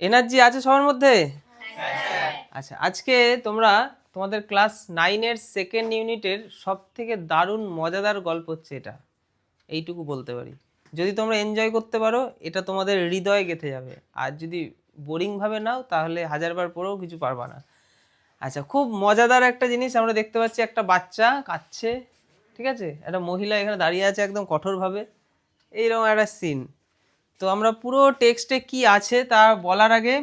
Energy আছে সবার মধ্যে? আচ্ছা, আজকে তোমরা তোমাদের ক্লাস 9-এর সেকেন্ড ইউনিটের সব থেকে দারুণ মজাদার গল্প হচ্ছে এটা, এইটুকু বলতে পারি। যদি তোমরা এনজয় করতে পারো এটা তোমাদের হৃদয়ে গেঁথে যাবে, আর যদি বোরিংভাবে নাও তাহলে হাজারবার পড়েও কিছু পারবা না। আচ্ছা, খুব মজাদার একটা জিনিস আমরা দেখতে পাচ্ছি, একটা বাচ্চা কাঁদছে, ঠিক আছে, একটা মহিলা এখানে দাঁড়িয়ে আছে একদম কঠোরভাবে, এইরকম একটা সিন। তো আমরা পুরো টেক্সটে কি আছে তা বলার আগে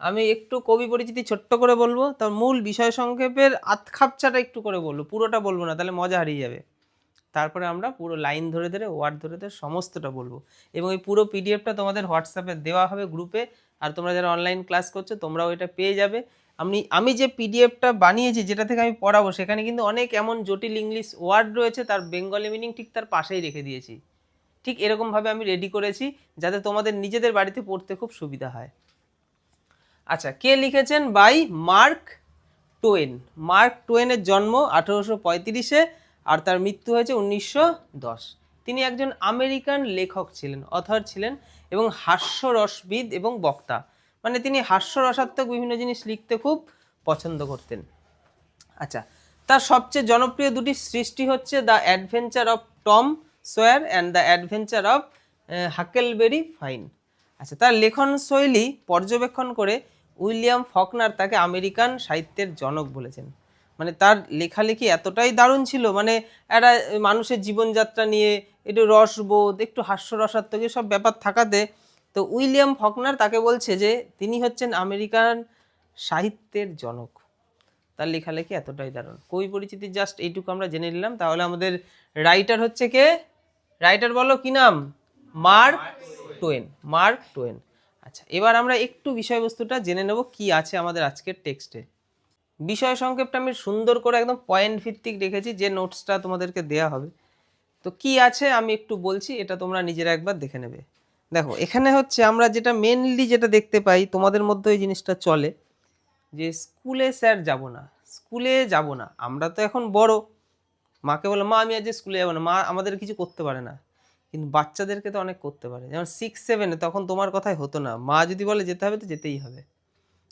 আমি একটু কবি পরিচিতি ছোট্ট করে বলবো, তার মূল বিষয় সংক্ষেপের আধখাপচাটা একটু করে বলবো, পুরোটা বলবো না, তাহলে মজা হারিয়ে যাবে। তারপরে আমরা পুরো লাইন ধরে ধরে ওয়ার্ড ধরে ধরে সমস্তটা বলবো, এবং এই পুরো পিডিএফটা তোমাদের হোয়াটসঅ্যাপে দেওয়া হবে গ্রুপে, আর তোমরা যারা অনলাইন ক্লাস করছো তোমরাও এটা পেয়ে যাবে। আমি যে পিডিএফটা বানিয়েছি যেটা থেকে আমি পড়াবো, সেখানে কিন্তু অনেক এমন জটিল ইংলিশ ওয়ার্ড রয়েছে, তার বেঙ্গলি মিনিং ঠিক তার পাশেই রেখে দিয়েছি। ঠিক এরকমভাবে আমি রেডি করেছি যাতে তোমাদের নিজেদের বাড়িতে পড়তে খুব সুবিধা হয়। আচ্ছা, কে লিখেছেন? By Mark Twain. মার্ক টোয়েনের জন্ম 1835-এ, আর তার মৃত্যু হয়েছে 1910। তিনি একজন আমেরিকান লেখক ছিলেন, অথর ছিলেন, এবং হাস্যরসবিদ এবং বক্তা। মানে তিনি হাস্যরসাত্মক বিভিন্ন জিনিস লিখতে খুব পছন্দ করতেন। আচ্ছা, তার সবচেয়ে জনপ্রিয় দুটি সৃষ্টি হচ্ছে the adventure of Tom Sawyer and the adventure of Huckleberry Finn. আচ্ছা, তার লেখন শৈলী পর্যবেক্ষণ করে উইলিয়াম ফকনার তাকে আমেরিকান সাহিত্যের জনক বলেছেন। মানে তার লেখালেখি এতটাই দারুণ ছিল, মানে একটা মানুষের জীবনযাত্রা নিয়ে একটু রসবোধ, একটু হাস্যরসাত্মক সব ব্যাপার থাকাতে তো উইলিয়াম ফকনার তাকে বলছে যে তিনি হচ্ছেন আমেরিকান সাহিত্যের জনক। তার লেখালেখি এতটাই দারুণ। কবি পরিচিতি জাস্ট এইটুকু আমরা জেনে নিলাম। তাহলে আমাদের রাইটার হচ্ছে কে? রাইটার বলো, কি নাম? Mark Twain. Mark two one. আচ্ছা, এবার আমরা একটু বিষয়বস্তুটা জেনে নেব কি আছে আমাদের আজকের টেক্সটে। বিষয় সংক্ষেপটা আমি সুন্দর করে একদম পয়েন্ট ভিত্তিক রেখেছি, যে নোটসটা তোমাদেরকে দেয়া হবে। তো কি আছে আমি একটু বলছি, এটা তোমরা নিজেরা একবার দেখে নেবে। দেখো, এখানে হচ্ছে আমরা যেটা মেনলি যেটা দেখতে পাই, তোমাদের মধ্যে ওই জিনিসটা চলে যে স্কুলে স্যার যাব না, স্কুলে যাব না। আমরা তো এখন বড়, মাকে বলে মা আমি আজ স্কুলে যাবো না, মা আমাদের কিছু করতে পারে না। কিন্তু বাচ্চাদেরকে তো অনেক করতে পারে। যেমন 6-7-এ তখন তোমার কথাই হতো না, মা যদি বলে যেতে হবে তো যেতেই হবে।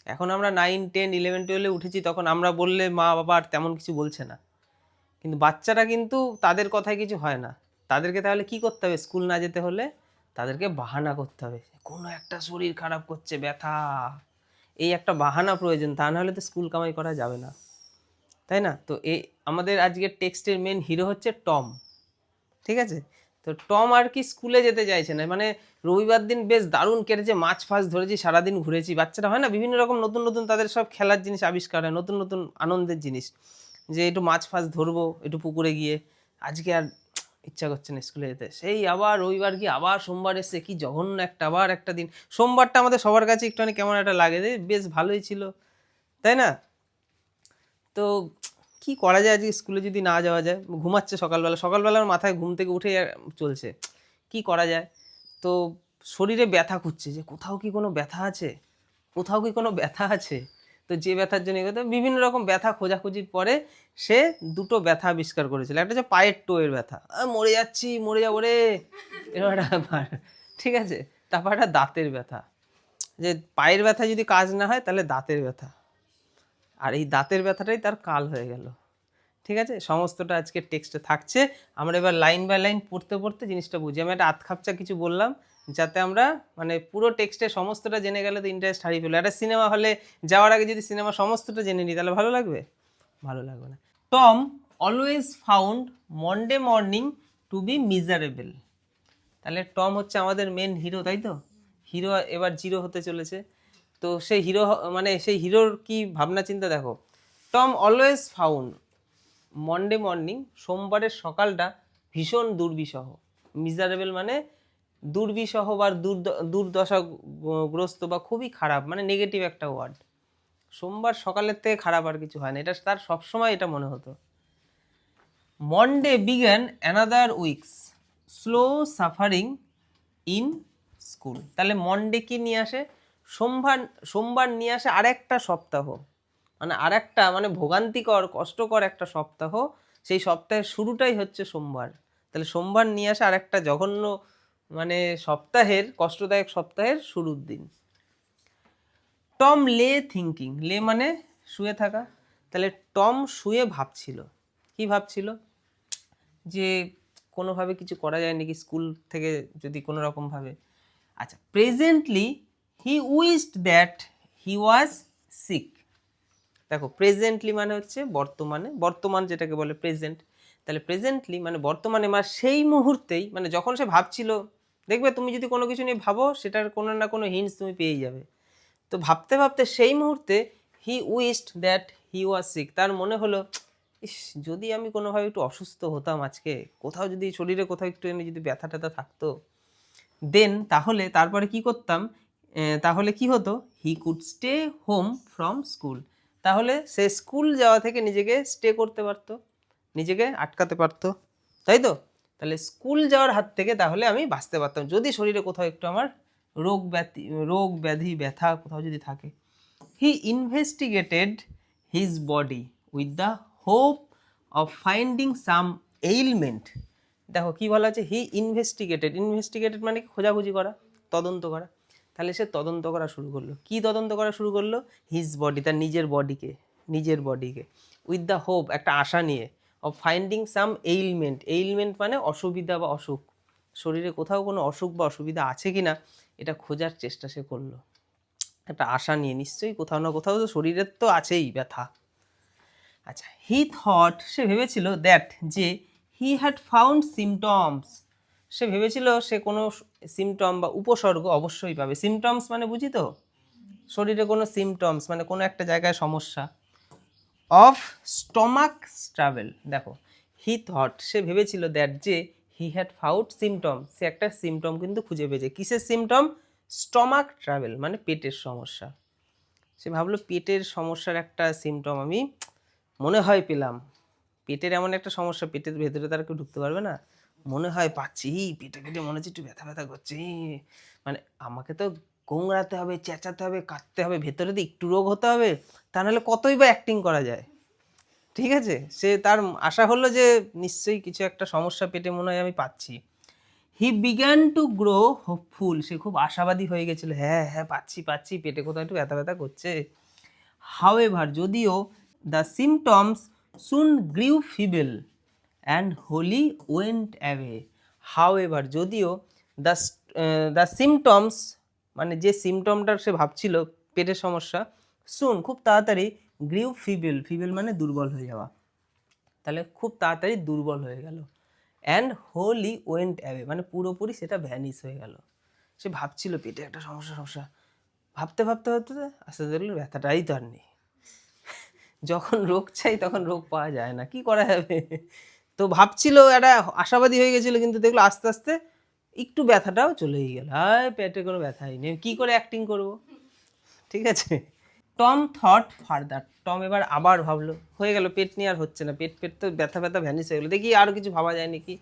এখন আমরা 9, 10, 11, 12-এ উঠেছি, তখন আমরা বললে মা বাবা আর তেমন কিছু বলছে না। কিন্তু বাচ্চারা কিন্তু তাদের কথায় কিছু হয় না। তাদেরকে তাহলে কি করতে হবে? স্কুল না যেতে হলে তাদেরকে বাহানা করতে হবে, কোনো একটা শরীর খারাপ করছে, ব্যথা, এই একটা বাহানা প্রয়োজন, তা নাহলে তো স্কুল কামাই করা যাবে না, তাই না? তো এই আমাদের আজকের টেক্সটের মেন হিরো হচ্ছে টম, ঠিক আছে? তো টম আর কি স্কুলে যেতে চাইছে না, মানে রবিবার দিন বেশ দারুণ কেটেছে, মাছ ফাছ ধরেছি, সারাদিন ঘুরেছি। বাচ্চারা হয় না বিভিন্ন রকম নতুন নতুন তাদের সব খেলার জিনিস আবিষ্কার হয়, নতুন নতুন আনন্দের জিনিস, যে একটু মাছ ফাছ ধরবো একটু পুকুরে গিয়ে, আজকে আর ইচ্ছা করছে না স্কুলে যেতে। সেই আবার রবিবার গিয়ে আবার সোমবার এসে কি জঘন্য একটা, আবার একটা দিন। সোমবারটা আমাদের সবার কাছে একটুখানি কেমন একটা লাগে, যে বেশ ভালোই ছিল, তাই না? তো কি করা যায়, আজকে স্কুলে যদি না যাওয়া যায়? ঘুমাচ্ছে সকালবেলা, সকালবেলার মাথায় ঘুম থেকে উঠে চলছে কি করা যায়। তো শরীরে ব্যথা খুঁজছে, যে কোথাও কি কোনো ব্যথা আছে, কোথাও কি কোনো ব্যথা আছে। তো যে ব্যথার জন্য বিভিন্ন রকম ব্যথা খোঁজাখুঁজির পরে সে দুটো ব্যথা আবিষ্কার করেছিল। একটা হচ্ছে পায়ের টোয়ের ব্যথা, মরে যাচ্ছি, মরে যাবো রে, এরকম একটা ব্যাপার, ঠিক আছে? তারপর একটা দাঁতের ব্যথা, যে পায়ের ব্যথা যদি কাজ না হয় তাহলে দাঁতের ব্যথা, আর এই দাঁতের ব্যথাটাই তার কাল হয়ে গেল। ঠিক আছে, সমস্তটা আজকে টেক্সটে থাকছে। আমরা এবার লাইন বাই লাইন পড়তে পড়তে জিনিসটা বুঝি। আমি একটা আধখাপচা কিছু বললাম যাতে আমরা মানে পুরো টেক্সটে সমস্তটা জেনে গেলে তো ইন্টারেস্ট হারিয়ে ফেলো। একটা সিনেমা হলে যাওয়ার আগে যদি সিনেমা সমস্তটা জেনে নিই তাহলে ভালো লাগবে? ভালো লাগবে না। Tom always found Monday morning to be miserable. তাহলে টম হচ্ছে আমাদের মেন হিরো, তাই তো? হিরো এবার জিরো হতে চলেছে। তো সেই হিরো মানে সেই হিরোর কি ভাবনা চিন্তা দেখো। Tom always found Monday morning, সোমবারের সকালটা ভীষণ দুর্বিষহ। মিজারেবল মানে দুর্বিষহ বা দুর্দশাগ্রস্ত বা খুবই খারাপ, মানে নেগেটিভ একটা ওয়ার্ড। সোমবার সকালের থেকে খারাপ আর কিছু হয় না, এটা তার সবসময় এটা মনে হতো। Monday began another weeks slow suffering in school. তাহলে মন্ডে কি নিয়ে আসে? সোমবার নিয়ে আসে আরেকটা সপ্তাহ, মানে আরেকটা মানে ভোগান্তিকর কষ্টকর একটা সপ্তাহ। সেই সপ্তাহের শুরুটাই হচ্ছে সোমবার। তাহলে সোমবার নিয়ে আসে আরেকটা জঘন্য মানে সপ্তাহের, কষ্টদায়ক সপ্তাহের শুরুর দিন। টম লে থিঙ্কিং, লে মানে শুয়ে থাকা, তাহলে টম শুয়ে ভাবছিল। কি ভাবছিল? যে কোনোভাবে কিছু করা যায় নাকি স্কুল থেকে যদি কোনো রকমভাবে। আচ্ছা, presently he wished that he was sick. দেখো প্রেজেন্টলি মানে হচ্ছে বর্তমানে, বর্তমান যেটাকে বলে প্রেজেন্ট, তাহলে প্রেজেন্টলি মানে বর্তমানে, মানে সেই মুহূর্তেই, মানে যখন সে ভাবছিল, দেখবে তুমি যদি কোনো কিছু নিয়ে ভাবো সেটার কোনো না কোনো হিন্টস তুমি পেয়ে যাবে। তো ভাবতে ভাবতে সেই মুহূর্তে he wished that he was sick, তার মনে হলো ইস যদি আমি কোনোভাবে একটু অসুস্থ হতাম আজকে, কোথাও যদি শরীরে কোথাও একটু এনে যদি ব্যথা ট্যাথা থাকতো, দেন তাহলে তারপরে কি করতাম, তাহলে কি হতো, he could stay home from school, তাহলে সে স্কুল যাওয়া থেকে নিজেকে স্টে করতে পারতো, নিজেকে আটকাতে পারতো, তাই তো? তাহলে স্কুল যাওয়ার হাত থেকে তাহলে আমি বাঁচতে পারতাম যদি শরীরে কোথাও একটু আমার রোগ ব্যাধি ব্যথা কোথাও যদি থাকে। He investigated his body with the hope of finding some ailment. দেখো কি বলা আছে, হি ইনভেস্টিগেটেড, ইনভেস্টিগেটেড মানে খোঁজাখুঁজি করা, তদন্ত করা। তাহলে সে তদন্ত করা শুরু করলো। কি তদন্ত করা শুরু করলো? হিজ বডি, তার নিজের বডিকে উইথ দ্য হোপ, একটা আশা নিয়ে, অফ ফাইন্ডিং সাম এইলমেন্ট, এইলমেন্ট মানে অসুবিধা বা অসুখ, শরীরে কোথাও কোনো অসুখ বা অসুবিধা আছে কিনা এটা খোঁজার চেষ্টা সে করলো একটা আশা নিয়ে, নিশ্চয়ই কোথাও না কোথাও তো শরীরের তো আছেই ব্যথা। আচ্ছা, হি থট, সে ভেবেছিল, দ্যাট যে হি হ্যাড ফাউন্ড সিমটমস, সে ভেবেছিল সে কোনো সিমটম বা উপসর্গ অবশ্যই পাবে। সিমটমস মানে বুঝি তো, শরীরে কোনো সিমটমস মানে কোনো একটা জায়গায় সমস্যা। অফ স্টমাক ট্রাভেল, দেখো হি থট, সে ভেবেছিল, দ্যাট যে হি হ্যাড ফাউন্ড সিমটম, সে একটা সিমটম কিন্তু খুঁজে পেয়েছে। কিসের সিমটম? স্টমাক ট্রাভেল মানে পেটের সমস্যা। সে ভাবলো পেটের সমস্যার একটা সিমটম আমি মনে হয় পেলাম। পেটের এমন একটা সমস্যা, পেটের ভেতরে তার কেউ ঢুকতে পারবে না, মনে হয় পাচ্ছি, পেটে মনে হচ্ছে একটু ব্যথা ব্যথা করছে, মানে আমাকে তো গোংড়াতে হবে, চেঁচাতে হবে, কাঁদতে হবে, ভেতরে তো একটু রোগ হতে হবে, তা নাহলে কতই বা অ্যাক্টিং করা যায়। ঠিক আছে, সে তার আশা হলো যে নিশ্চয়ই কিছু একটা সমস্যা পেটে মনে হয় আমি পাচ্ছি। He began to grow hopeful, সে খুব আশাবাদী হয়ে গেছিল, হ্যাঁ হ্যাঁ পাচ্ছি, পেটে কোথাও একটু ব্যথা ব্যথা করছে। হাউএভার, যদিও, the symptoms soon grew feeble and wholly went away. However, যদিও, দ্য সিমটমস মানে যে সিমটমটার সে ভাবছিল পেটের সমস্যা, সুন খুব তাড়াতাড়ি, গ্রিউ ফিবেল, ফিবেল মানে দুর্বল হয়ে যাওয়া, তাহলে খুব তাড়াতাড়ি দুর্বল হয়ে গেল। অ্যান্ড হোলি ওয়েন্ট অ্যাওয়ে মানে পুরোপুরি সেটা ভ্যানিশ হয়ে গেল। সে ভাবছিল পেটে একটা সমস্যা, ভাবতে আস্তে দেখলো ব্যথাটাই তো আর নেই। যখন রোগ চাই তখন রোগ পাওয়া যায় না, কি করা যাবে? তো ভাবছিল, একটা আশাবাদী হয়ে গেছিল, কিন্তু দেখলো আস্তে আস্তে একটু ব্যথাটাও চলেই গেল, হায় পেটে কোনো ব্যথাই নেই, কি করে অ্যাক্টিং করব? ঠিক আছে। টম থট ফার্দার, টম এবার আবার ভাবলো, হয়ে গেল পেট নিয়ে আর হচ্ছে না, পেট তো ব্যথা ভ্যানিশ হয়ে গেলো, দেখি আরও কিছু ভাবা যায় নাকি।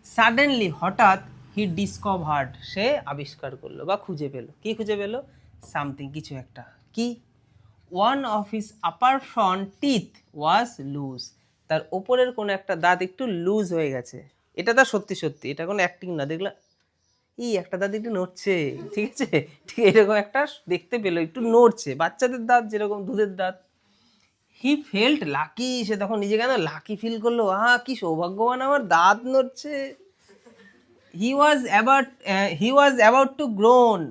সাডেনলি, হঠাৎ, হি ডিসকভার্ড, সে আবিষ্কার করলো বা খুঁজে পেলো। কি খুঁজে পেলো? সামথিং, কিছু একটা। কি? One of his upper front teeth was loose, তার ওপরের কোনো একটা দাঁত একটু লুজ হয়ে গেছে। এটা তার সত্যি, এটা কোনো অ্যাক্টিং না, দেখলো একটা দাঁত একটু নড়ছে, ঠিক আছে, ঠিক এরকম একটা দেখতে পেলো, একটু নড়ছে, বাচ্চাদের দাঁত যেরকম দুধের দাঁত। হি ফেল্ট লাকি, সে তখন নিজেকে না লাকি ফিল করলো, কি সৌভাগ্যবান, আমার দাঁত নড়ছে। He was about to groan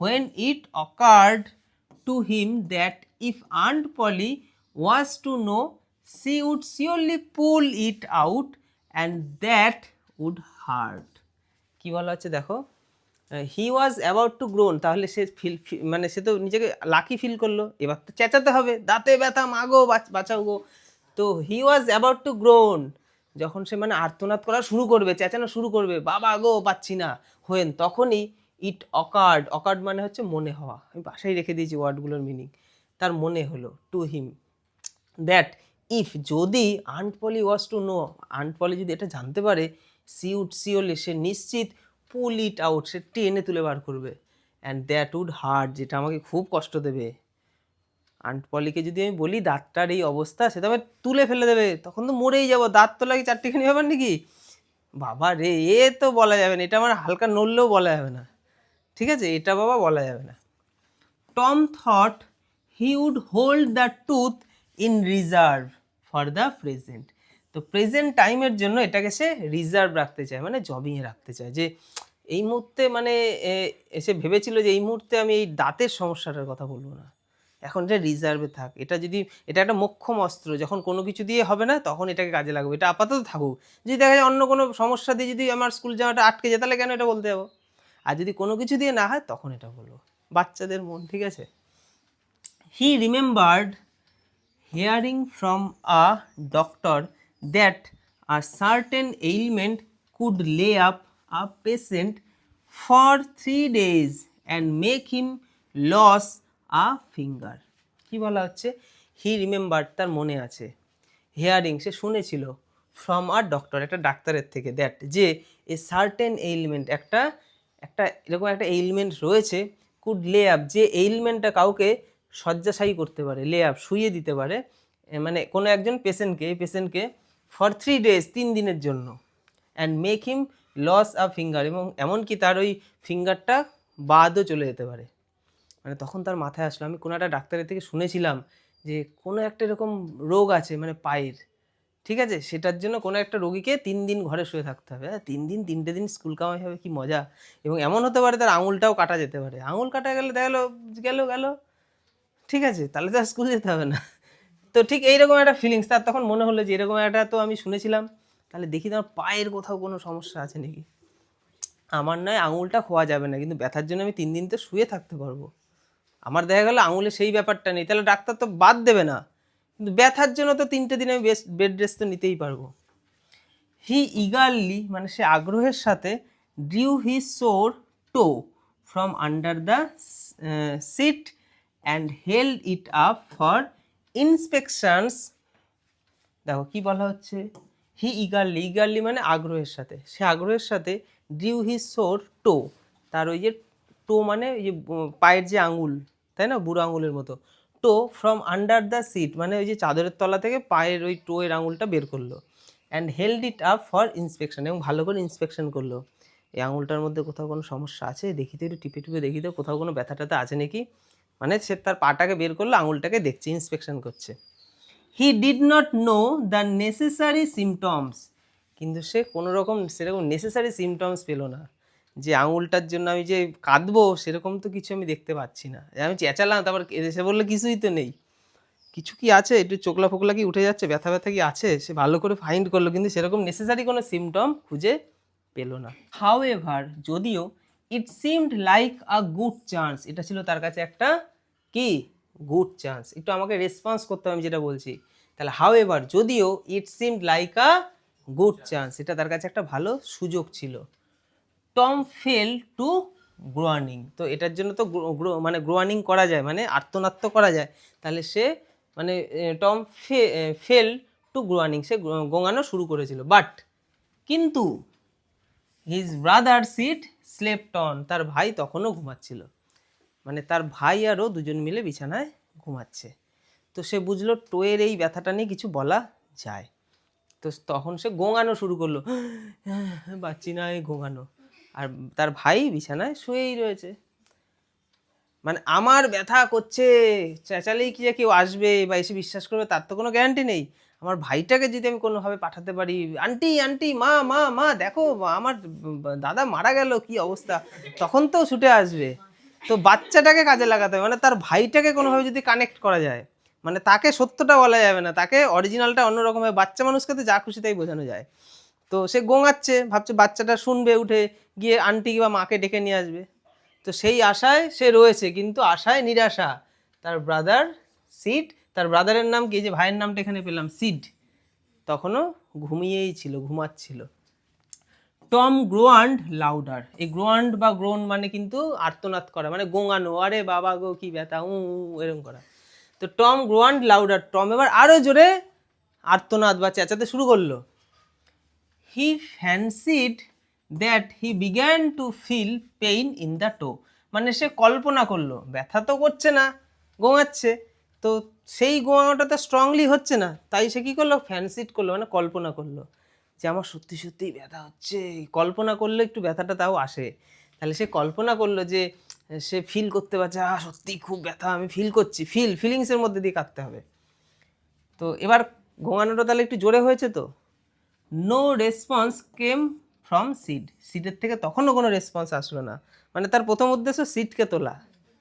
when it occurred to him that if Aunt Polly was to know, she would surely pull it out and that would hurt. কি বলা হচ্ছে দেখো, হি ওয়াজ অ্যাবাউট টু গ্রোন, তাহলে সে মানে সে তো নিজেকে lucky feel করলো, এবার তো চেঁচাতে হবে, দাঁতে ব্যথা, মাগো বাঁচাও গো। তো হি ওয়াজ অ্যাবাউট টু গ্রোন, যখন সে মানে আর্তনাদ করা শুরু করবে, চেঁচানো শুরু করবে, বাবা গো পাচ্ছি না, তখনই ইট অকার্ড মানে হচ্ছে মনে হওয়া, আমি বাসায় রেখে দিয়েছি ওয়ার্ডগুলোর মিনিং, তার মনে হলো, টু হিম, দ্যাট ইফ, যদি, aunt Polly was to know, aunt Polly যদি এটা জানতে পারে, সিওরলি সে নিশ্চিত, পুল ইট আউট, সে টেনে তুলে বার করবে, অ্যান্ড দ্যাট উড হার্ট, যেটা আমাকে খুব কষ্ট দেবে। আন্ট পলিকে যদি আমি বলি দাঁতটার এই অবস্থা, সে তো আমি তুলে ফেলে দেবে, তখন তো মরেই যাবো, দাঁত তো লাগে চারটিখানি ব্যাপার নাকি, বাবা রে, তো বলা যাবে না, এটা আমার হালকা নড়লেও বলা যাবে না, ঠিক আছে, এটা বাবা বলা যাবে না। Tom thought he would hold the tooth in reserve for the present. তো প্রেজেন্ট টাইমের জন্য এটাকে সে রিজার্ভ রাখতে চায়, মানে জমিয়ে রাখতে চায়, যে এই মুহূর্তে মানে এসে ভেবেছিল যে এই মুহূর্তে আমি এই দাঁতের সমস্যাটার কথা বলবো না, এখন এটা রিজার্ভে থাক, এটা যদি এটা একটা মোক্ষম অস্ত্র, যখন কোনো কিছু দিয়ে হবে না তখন এটাকে কাজে লাগবে, এটা আপাতত থাকুক। যদি দেখা যায় অন্য কোনো সমস্যা দিয়ে যদি আমার স্কুল যাওয়াটা আটকে যায়, তাহলে কেন এটা বলতে যাবো? আর যদি কোনো কিছু দিয়ে না হয় তখন এটা বলবো। বাচ্চাদের মন, ঠিক আছে। হি remembered hearing from a doctor that a certain ailment could lay up a patient for 3 days and make him lose a finger. কি বলা হচ্ছে? হি রিমেম্বার, তার মনে আছে, হিয়ারিং, সে শুনেছিল, ফ্রম আ ডক্টর, একটা ডাক্তারের থেকে, দ্যাট, যে এ সার্টেন এইলমেন্ট, একটা এরকম একটা এইলমেন্ট রয়েছে, কুড লে আপ, যে এইলমেন্টটা কাউকে শয্যাশায়ী করতে পারে, লে আপ, শুইয়ে দিতে পারে, মানে কোনো একজন পেশেন্টকে ফর 3 days, 3 দিনের জন্য, and make him lose a finger, এবং এমনকি তার ওই ফিঙ্গারটা বাদও চলে যেতে পারে। মানে তখন তার মাথায় আসলো, আমি কোনো একটা ডাক্তারের থেকে শুনেছিলাম যে কোনো একটা এরকম রোগ আছে, মানে পায়ের, ঠিক আছে, সেটার জন্য কোনো একটা রোগীকে 3 দিন ঘরে শুয়ে থাকতে হবে। 3 দিন, 3টে দিন স্কুল কামাই হবে, কি মজা। এবং এমন হতে পারে তার আঙুলটাও কাটা যেতে পারে, আঙুল কাটা গেলে দেখা গেল, ঠিক আছে, তাহলে তো আর স্কুল যেতে হবে না। তো ঠিক এইরকম একটা ফিলিংস তার তখন মনে হলো, যে এরকম একটা তো আমি শুনেছিলাম, তাহলে দেখি তোমার পায়ের কোথাও কোনো সমস্যা আছে নাকি। আমার নয় আঙুলটা খোয়া যাবে না, কিন্তু ব্যথার জন্য আমি 3 দিন তো শুয়ে থাকতে পারবো। আমার দেখা গেল আঙুলে সেই ব্যাপারটা নেই, তাহলে ডাক্তার তো বাদ দেবে না, কিন্তু ব্যথার জন্য তো 3টে দিন আমি বেড রেস্ট তো নিতেই পারবো। হি ইগারলি, মানে সে আগ্রহের সাথে, drew his sore toe from under the sheet and held it up for inspections. দেখো কি বলা হচ্ছে, হি ইগারলি মানে আগ্রহের সাথে, সে আগ্রহের সাথে, ড্রিউ হিজ সোর টো, তার ওই যে টো মানে ওই যে পায়ের যে আঙুল, তাই না, বুড়ো আঙুলের মতো, টো ফ্রম আন্ডার দ্য সিট, মানে ওই যে চাদরের তলা থেকে পায়ের ওই টো এর আঙুলটা বের করলো, and held it up for inspection, এবং ভালো করে ইন্সপেকশন করলো, এই আঙুলটার মধ্যে কোথাও কোনো সমস্যা আছে দেখি তো, একটু টিপে দেখি তো কোথাও কোনো ব্যথা ট্যাথা আছে নাকি, মানে সে তার পাটাকে বের করলো, আঙুলটাকে দেখছে, ইন্সপেকশন করছে। He did not know the necessary symptoms, কিন্তু সে কোনো রকম সেরকম নেসেসারি সিমটমস পেলো না, যে আঙুলটার জন্য আমি যে কাঁদবো সেরকম তো কিছু আমি দেখতে পাচ্ছি না। আমি চেঁচালাম, তারপর এসে বললো কিছুই তো নেই, কিছু কি আছে, একটু চোখলা ফোকলা কি উঠে যাচ্ছে, ব্যথা ব্যথা কি আছে, সে ভালো করে ফাইন্ড করলো, কিন্তু সেরকম নেসেসারি কোনো সিমটম খুঁজে পেলো না। হাউ এভার, যদিও, ইট seemed like a good chance, এটা ছিল তার কাছে একটা কি গুড চান্স। একটু আমাকে রেসপন্স করতে হবে আমি যেটা বলছি, তাহলে হাউ এভার, যদিও, ইট seemed like a good chance, এটা তার কাছে একটা ভালো সুযোগ ছিল। টম ফেল টু গ্রোয়ানিং, তো এটার জন্য তো মানে গ্রোয়ানিং করা যায়, মানে আর্তনাত্য করা যায়, তাহলে সে মানে টম ফেল টু গ্রোয়ানিং, সে গোঙানো শুরু করেছিল, বাট, কিন্তু, his brother Sid slept on, তার ভাই তখনও ঘুমাচ্ছিল, মানে তার ভাই আরও দুজন মিলে বিছানায় ঘুমাচ্ছে। তো সে বুঝলো টোয়ের এই ব্যথাটা নিয়ে কিছু বলা যায়, তো তখন সে গোঙানো শুরু করলো, বাচ্চি না এই গোঙানো, আর তার ভাই বিছানায় শুয়েই রয়েছে। মানে আমার ব্যথা করছে, চেঁচালেই কি যে কেউ আসবে বা এসে বিশ্বাস করবে তার তো কোনো গ্যারান্টি নেই। আমার ভাইটাকে যদি আমি কোনোভাবে পাঠাতে পারি, আন্টি আন্টি, মা মা মা, দেখো আমার দাদা মারা গেল, কি অবস্থা, তখন তো ছুটে আসবে। তো বাচ্চাটাকে কাজে লাগাতে হবে, মানে তার ভাইটাকে কোনোভাবে যদি কানেক্ট করা যায়, মানে তাকে সত্যটা বলা যাবে না, তাকে অরিজিনালটা অন্যরকমভাবে, বাচ্চা মানুষকে তো যা খুশি তাই বোঝানো যায়। তো সে গোঙাচ্ছে, ভাবছে বাচ্চাটা শুনবে, উঠে গিয়ে আন্টি বা মাকে ডেকে নিয়ে আসবে। তো সেই আশায় সে রয়েছে, কিন্তু আশায় নিরাশা। তার ব্রাদার সিড, তার ব্রাদারের নাম কি, যে ভাইয়ের নামটা এখানে পেলাম, সিড, তখনও ঘুমিয়েই ছিল, ঘুমাচ্ছিল। টম গ্রোয়ান্ড লাউডার, এই গ্রোয়ান্ড বা গ্রোন মানে কিন্তু আর্তনাদ করা, মানে গোঙানো, আরে বাবা গো কি ব্যথা, এরকম করা। তো টম গ্রোয়ান্ড লাউডার, টম এবার আরো জোরে আর্তনাদ বা চেঁচাতে শুরু করলো। He fancied that he began to feel pain in the toe, মানে সে কল্পনা করলো, ব্যথা তো করছে না, গোঙাচ্ছে, তো সেই গোঙানোটা তো স্ট্রংলি হচ্ছে না, তাই সে কী করলো, ফ্যান্সিড করলো, মানে কল্পনা করলো যে আমার সত্যি সত্যিই ব্যথা হচ্ছে, কল্পনা করলে একটু ব্যথাটা তাও আসে। তাহলে সে কল্পনা করলো যে সে ফিল করতে পারছে সত্যি খুব ব্যথা, আমি ফিল করছি, ফিলিংসের মধ্যে দিয়ে কাঁদতে হবে। তো এবার ঘুমানোটা তাহলে একটু জোরে হয়েছে তো। No response came from Sid, সিডের থেকে তখনও কোনো রেসপন্স আসলো না। মানে তার প্রথম উদ্দেশ্য সিডকে তোলা,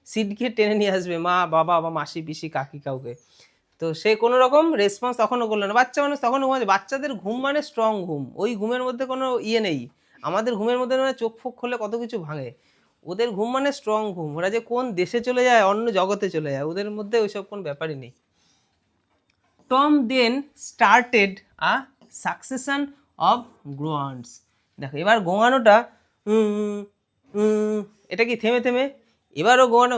সিডকে টেনে নিয়ে আসবে মা বাবা বা মাসি পিসি কাকি কাউকে। তো সে কোনো রকম রেসপন্স তখনও করলো না। বাচ্চা মানুষ তখনও ঘুমাচ্ছে, বাচ্চাদের ঘুম মানে স্ট্রং ঘুম, ওই ঘুমের মধ্যে কোনো ইয়ে নেই। আমাদের ঘুমের মধ্যে মানে চোখ ফোক খুললে কত কিছু ভাঙে, ওদের ঘুম মানে স্ট্রং ঘুম। ওরা যে কোন দেশে চলে যায়, অন্য জগতে চলে যায়, ওদের মধ্যে ওইসব কোনো ব্যাপারই নেই। Tom then started a succession of groans. দেখো এবার গোয়ানোটা এটা কি থেমে থেমে, এবারও গোয়ানো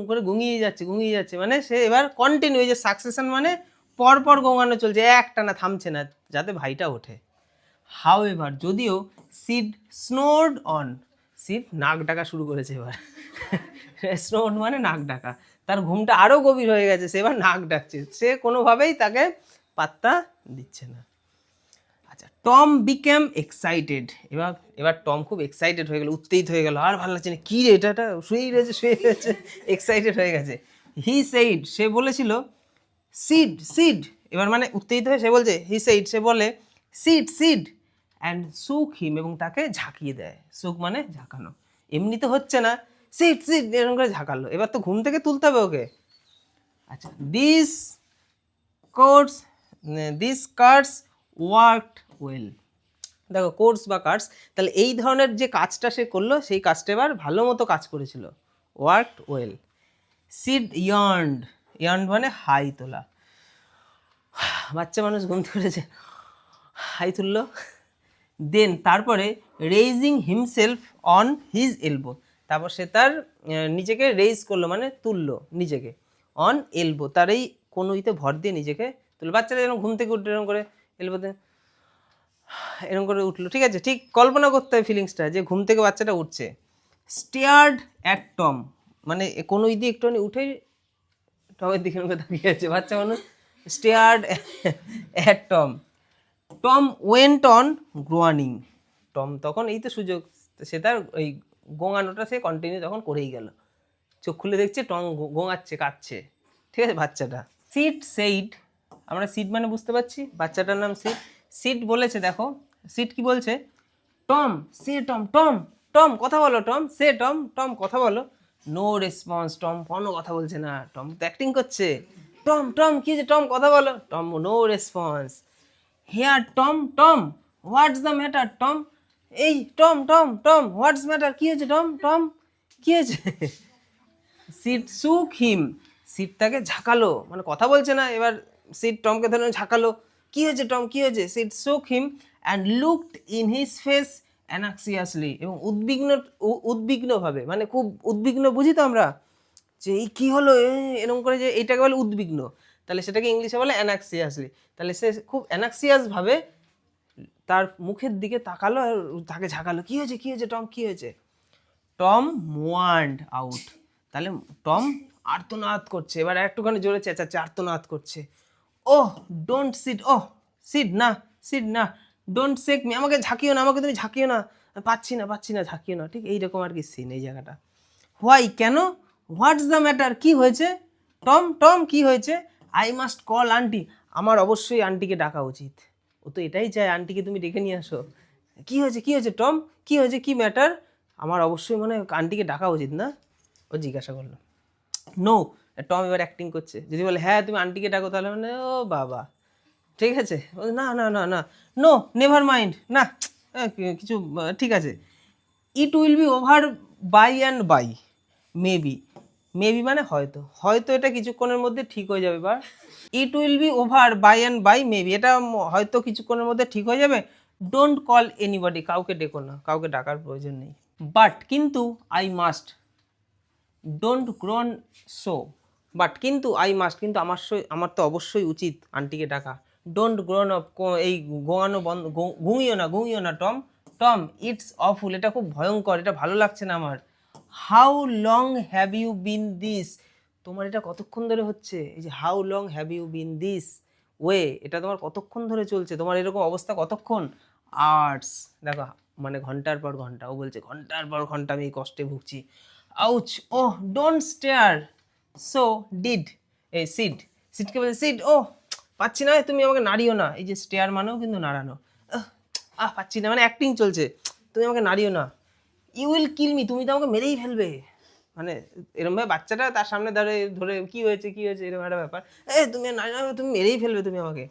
করে ঘুমিয়ে যাচ্ছে, মানে সে এবার কন্টিনিউ, যে সাকসেশন মানে পরপর গোয়ানো চলছে, একটা না থামছে না, যাতে ভাইটা ওঠে। হাউ এভার, যদিও সিড স্নোড অন, সিড নাক ডাকা শুরু করেছে এবার। স্নোড মানে নাক ডাকা, তার ঘুমটা আরও গভীর হয়ে গেছে, সে এবার নাক ডাকছে, সে কোনোভাবেই তাকে পাত্তা দিচ্ছে না। আচ্ছা, টম বিকেম এক্সাইটেড, এবার টম খুব এক্সাইটেড হয়ে গেল, উত্তেজিত হয়ে গেল, আর ভালো লাগছে না, কী রে এটা শুয়েই রয়েছে, এক্সাইটেড হয়ে গেছে। হি সেইড, সে বলেছিল সিড, এবার মানে উত্তেজিত হয়ে সে বলছে হি সেইড, সে বলে সিড অ্যান্ড সুক হিম, এবং তাকে ঝাঁকিয়ে দেয়। সুক মানে ঝাঁকানো, এমনিতে হচ্ছে না, সিড এরকম করে ঝাঁকালো, এবার তো ঘুম থেকে তুলতে হবে ওকে। আচ্ছা, দিস কার্ডস ওয়ার্কড ওয়েল। দেখো কোর্স বা কার্ডস, তাহলে এই ধরনের যে কাজটা সে করলো, সেই কাজটা এবার ভালো মতো কাজ করেছিল, ওয়ার্কড ওয়েল। সিড ইয়ার্নড মানে হাই তোলা, বাচ্চা মানুষ ঘুম থেকে উঠেছে, হাই তুললো। দেন তারপরে raising himself on his elbow, তারপর সে তার নিজেকে রেইজ করলো, মানে তুললো নিজেকে, অন এলবো, তার এই কনুইতে ভর দিয়ে নিজেকে তুললো। বাচ্চারা যেরকম ঘুম থেকে উঠলো এরকম করে এলবোতে এরকম করে উঠলো, ঠিক আছে, ঠিক কল্পনা করতে হবে ফিলিংসটা, যে ঘুম থেকে বাচ্চাটা উঠছে। স্টেয়ার্ড অ্যাট টম, মানে কনুই দিয়ে একটুখানি উঠে টমের দিকে তাকিয়ে আছে বাচ্চা মানুষ, stared at Tom. Tom went on groaning, Tom তখন এই তো সুযোগ, সে তার ওই গোঙানোটা সে কন্টিনিউ তখন করেই গেল, চোখ খুলে দেখছে টম গোঙাচ্ছে, কাঁদছে, ঠিক আছে বাচ্চাটা। সিড সেইড, আমরা সিড মানে বুঝতে পারছি, বাচ্চাটার নাম সিড বলেছে। দেখো সিড কি বলছে, টম সে টম কথা বলো, টম সে টম কথা বলো। নো রেসপন্স, টম কোনো কথা বলছে না, টম তো অ্যাক্টিং করছে। টম কি যে টম কথা বলো, Tom no response. Here Tom what's the matter, Tom এই টম হোয়াটস ম্যাটার, কি হয়েছে টম কি হয়েছে। সিড সুক হিম, সিড তাকে ঝাঁকালো, মানে কথা বলছে না, এবার সিড টমকে ধরে ঝাঁকালো, কি হয়েছে টম কি হয়েছে। Sid shook him and looked in his face anxiously, এবং উদ্বিগ্নভাবে, মানে খুব উদ্বিগ্ন, বুঝি তো আমরা, যে এই কী হলো এরকম করে, যে এইটাকে বলে উদ্বিগ্ন, তাহলে সেটাকে ইংলিশে বলে অ্যানাক্সিয়াসলি। তাহলে সে খুব অ্যানাক্সিয়াসভাবে তার মুখের দিকে তাকালো আর তাকে ঝাঁকালো, কি হয়েছে টম কি হয়েছে। টম মোয়ান্ড আউট, তাহলে টম আর্তনাদ করছে, এবার একটুখানি জোরে চেঁচাচ্ছে, আর্তনাদ করছে। ওহ ডোন্ট সিড না ডোন্ট শেক মি, আমাকে ঝাঁকিও না, আমাকে তুমি ঝাঁকিও না, পাচ্ছি না ঝাঁকিও না, ঠিক এইরকম আর কি সিন এই জায়গাটা। হোয়াই কেন, হোয়াটস দ্য ম্যাটার কি হয়েছে, টম কি হয়েছে। আই মাস্ট কল আন্টি, আমার অবশ্যই আন্টিকে ডাকা উচিত, ও তো এটাই চায়, আন্টিকে তুমি ডেকে নিয়ে আসো। কি হয়েছে টম কি হয়েছে, কি ম্যাটার, আমার অবশ্যই মানে আন্টিকে ডাকা উচিত না, ও জিজ্ঞাসা করলো। নো, টম এবার অ্যাক্টিং করছে, যদি বলে হ্যাঁ তুমি আন্টিকে ডাকো, তাহলে মানে ও বাবা, ঠিক আছে, না নো নেভার মাইন্ড, না কিছু ঠিক আছে। It will be over by and by, maybe মানে হয়তো এটা কিছুক্ষণের মধ্যে ঠিক হয়ে যাবে, বা it will be over by and by maybe, এটা হয়তো কিছুক্ষণের মধ্যে ঠিক হয়ে যাবে। ডোন্ট কল এনিবডি, কাউকে ডেকো না, কাউকে ডাকার প্রয়োজন নেই। বাট কিন্তু I must, don't grown so, but কিন্তু আই মাস্ট, কিন্তু আমার তো অবশ্যই উচিত আন্টিকে ডাকা। ডোন্ট গ্রোন আপ, এই গোয়ানো বন্ধ, ঘুমিও না টম ইটস অফুল, এটা খুব ভয়ঙ্কর, এটা ভালো লাগছে না আমার। How long have you been this, তোমার এটা কতক্ষণ ধরে হচ্ছে, এই যে how long have you been this way, এটা তোমার কতক্ষণ ধরে চলছে, তোমার এরকম অবস্থা কতক্ষণ। আর্টস, দেখো মানে ঘন্টার পর ঘন্টা। ও বলছে ঘন্টার পর ঘন্টা আমি এই কষ্টে ভুগছি। Ouch, oh don't stare, so did, এই সিডকে বলছে সিড, ও পাচ্ছি না, তুমি আমাকে নাড়িও না। এই যে স্টেয়ার মানেও কিন্তু নাড়ানো। পাচ্ছি না মানে অ্যাক্টিং চলছে, তুমি আমাকে নাড়িও না। ইউ উইল কিল মি, তুমি তো আমাকে মেরেই ফেলবে। মানে এরকমভাবে বাচ্চাটা তার সামনে ধরে ধরে কি হয়েছে এরকম একটা ব্যাপার, তুমি নাড়ি না, তুমি মেরেই ফেলবে তুমি আমাকে।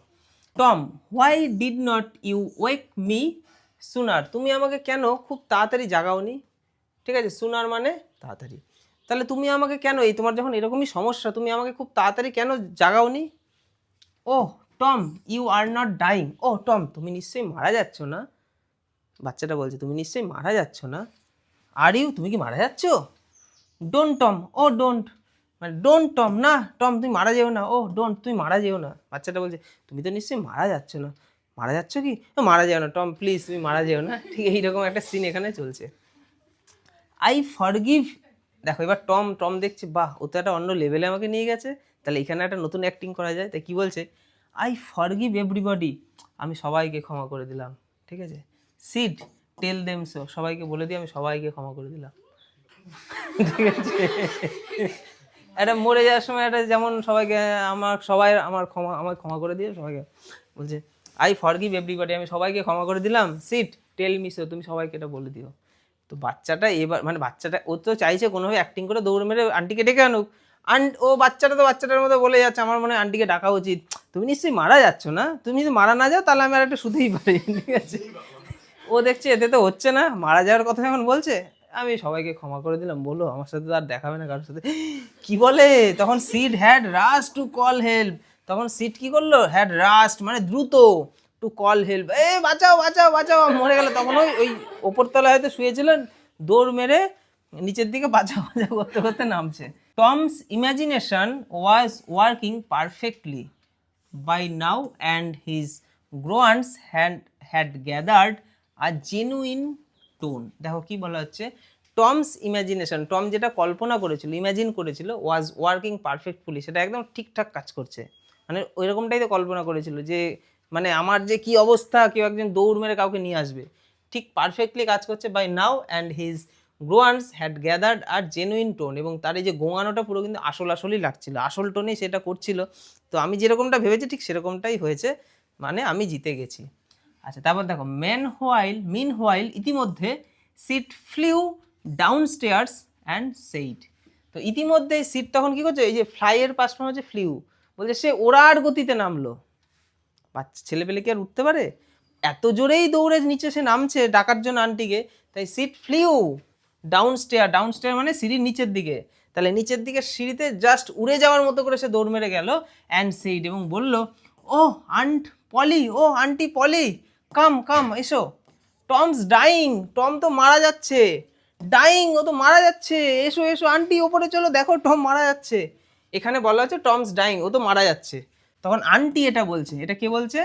Tom, why did not you wake me sooner, তুমি আমাকে কেন খুব তাড়াতাড়ি জাগাওনি। ঠিক আছে, সুনার মানে তাড়াতাড়ি। তাহলে তুমি আমাকে কেন, এই তোমার যখন এরকমই সমস্যা, তুমি আমাকে খুব তাড়াতাড়ি কেন জাগাওনি। Oh Tom, you are not dying, oh Tom, তুমি নিশ্চয়ই মারা যাচ্ছ না। বাচ্চাটা বলছে তুমি নিশ্চয়ই মারা যাচ্ছ না। আর ইউ, তুমি কি মারা যাচ্ছ। ডোন্ট টম, ও ডোন্ট, মানে ডোন্ট টম, না টম তুমি মারা যেও না। ও ডোন্ট, তুমি মারা যেও না। বাচ্চাটা বলছে তুমি তো নিশ্চয়ই মারা যাচ্ছ না। মারা যাচ্ছ কি, মারা যেও না টম, প্লিজ তুমি মারা যেও না। ঠিক এইরকম একটা সিন এখানে চলছে। আই ফরগিভ, দেখো এবার টম দেখছে বাহ, ও তো একটা অন্য লেভেলে আমাকে নিয়ে গেছে, তাহলে এখানে একটা নতুন অ্যাক্টিং করা যায়। তাই কি বলছে, আই ফরগিভ এভরিবডি, আমি সবাইকে ক্ষমা করে দিলাম। ঠিক আছে, সিড টেল দেম সো, সবাইকে বলে দিই আমি সবাইকে ক্ষমা করে দিলাম। ঠিক আছে, একটা মরে যাওয়ার সময় একটা যেমন সবাইকে আমাকে ক্ষমা করে দিয়ে সবাইকে বলছে আই ফরগিভ এভরিবডি, আমি সবাইকে ক্ষমা করে দিলাম। সিট টেল মি সো, তুমি সবাইকে এটা বলে দিও। তো বাচ্চাটা এবার মানে বাচ্চাটা ও তো চাইছে কোনোভাবে অ্যাক্টিং করে দৌড় মেরে আন্টিকে ডেকে আনুক। ও বাচ্চাটার মধ্যে বলে যাচ্ছে আমার মনে হয় আন্টিকে ডাকা উচিত, তুমি নিশ্চয়ই মারা যাচ্ছ না, তুমি যদি মারা না যাও তাহলে আমি আর একটা শুধুই পারি। ঠিক আছে, ও দেখছে এতে তো হচ্ছে না, মারা যাওয়ার কথা যখন বলছে আমি সবাইকে ক্ষমা করে দিলাম, বলো আমার সাথে তো আর দেখাবে না কারোর সাথে। কি বলে তখন seed had rush to call help, তখন সিড কি করলো, হ্যাড রাস্ট মানে দ্রুত, টু কল হেল্প, বাঁচাও বাঁচাও বাঁচাও, মরে গেল। তখন ওই ওপরতলায় হয়তো শুয়েছিলেন, দৌড় মেরে নিচের দিকে বাঁচাও বাঁচাও করতে করতে নামছে। Tom's imagination was working perfectly by now and his groans had gathered a genuine tone. দেখো কি বলা হচ্ছে, টমস ইমাজিনেশন, টম যেটা কল্পনা করেছিল, ইমাজিন করেছিল, ওয়াজ ওয়ার্কিং পারফেক্টফুলি, সেটা একদম ঠিকঠাক কাজ করছে। মানে ওই রকমটাই তো কল্পনা করেছিল যে মানে আমার যে কি অবস্থা, কেউ একজন দৌড় মেরে কাউকে নিয়ে আসবে, ঠিক পারফেক্টলি কাজ করছে। By now and his groans had gathered আর জেনুইন টোন, এবং তার এই যে গোঙানোটা পুরো কিন্তু আসলই লাগছিল, আসল টোনেই সেটা করছিল। তো আমি যেরকমটা ভেবেছি ঠিক সেরকমটাই হয়েছে, মানে আমি জিতে গেছি। আচ্ছা, তারপর দেখো মিন হোয়াইল ইতিমধ্যে Sid flew downstairs and said. তো ইতিমধ্যে সিট তখন কি করছে, এই যে ফ্লাইয়ের পাশ ফর্ম হচ্ছে ফ্লিউ, বলছে সে ওড়ার গতিতে নামলো। বাচ্চা ছেলেপেলে কি আর উঠতে পারে, এত জোরেই দৌড়ে নিচে সে নামছে ডাকার জন্য আন্টিকে। তাই সিট ফ্লিউ ডাউন স্টেয়ার মানে সিঁড়ির নিচের দিকে, তাহলে নিচের দিকে সিঁড়িতে জাস্ট উড়ে যাওয়ার মতো করে সে দৌড় মেরে গেল। অ্যান্ড সেইড, এবং বলল ও আন্টি পলি কাম এসো, টমস ডাইং, টম তো মারা যাচ্ছে, ডাইং ও তো মারা যাচ্ছে, এসো এসো আন্টি ওপরে চলো, দেখো টম মারা যাচ্ছে। এখানে বলা হচ্ছে টমস ডাইং, ও তো মারা যাচ্ছে। তখন আন্টি এটা বলছে, এটা কে বলছে,